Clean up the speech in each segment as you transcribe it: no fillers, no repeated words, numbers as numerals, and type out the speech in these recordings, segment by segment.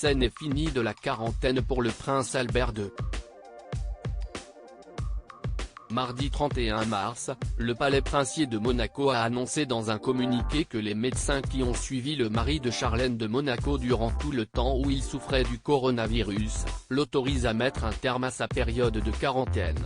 Scène est finie de la quarantaine pour le prince Albert II. Mardi 31 mars, le palais princier de Monaco a annoncé dans un communiqué que les médecins qui ont suivi le mari de Charlène de Monaco durant tout le temps où il souffrait du coronavirus, l'autorisent à mettre un terme à sa période de quarantaine.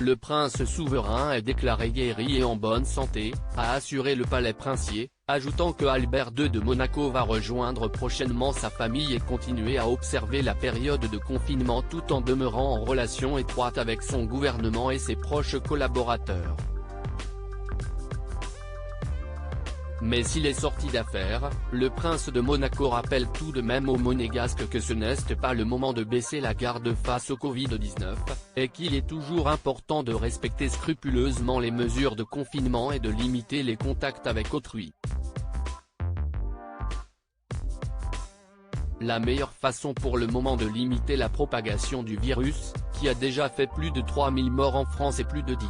Le prince souverain est déclaré guéri et en bonne santé, a assuré le palais princier, ajoutant que Albert II de Monaco va rejoindre prochainement sa famille et continuer à observer la période de confinement tout en demeurant en relation étroite avec son gouvernement et ses proches collaborateurs. Mais s'il est sorti d'affaires, le prince de Monaco rappelle tout de même aux Monégasques que ce n'est pas le moment de baisser la garde face au Covid-19, et qu'il est toujours important de respecter scrupuleusement les mesures de confinement et de limiter les contacts avec autrui. La meilleure façon pour le moment de limiter la propagation du virus, qui a déjà fait plus de 3000 morts en France et plus de 10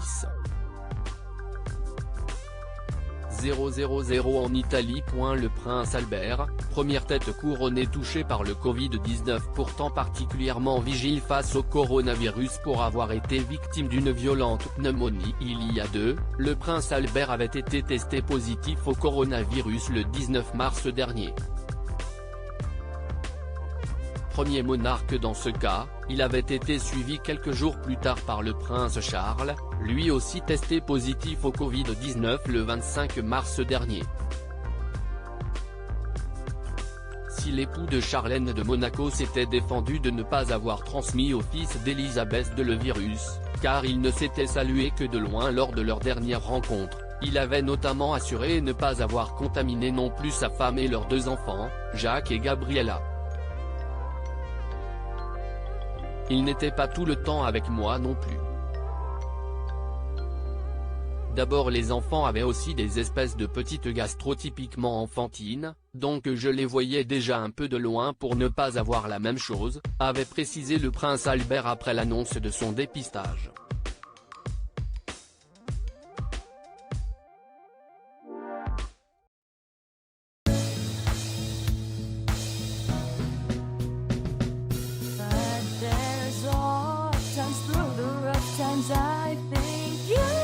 000 en Italie. Le prince Albert, première tête couronnée touchée par le Covid-19 pourtant particulièrement vigile face au coronavirus pour avoir été victime d'une violente pneumonie il y a 2, le prince Albert avait été testé positif au coronavirus le 19 mars dernier. Premier monarque dans ce cas, il avait été suivi quelques jours plus tard par le prince Charles, lui aussi testé positif au Covid-19 le 25 mars dernier. Si l'époux de Charlène de Monaco s'était défendu de ne pas avoir transmis au fils d'Élisabeth II le virus, car il ne s'était salué que de loin lors de leur dernière rencontre, il avait notamment assuré ne pas avoir contaminé non plus sa femme et leurs 2 enfants, Jacques et Gabriella. Il n'était pas tout le temps avec moi non plus. D'abord les enfants avaient aussi des espèces de petites gastro typiquement enfantines, donc je les voyais déjà un peu de loin pour ne pas avoir la même chose, avait précisé le prince Albert après l'annonce de son dépistage. I think you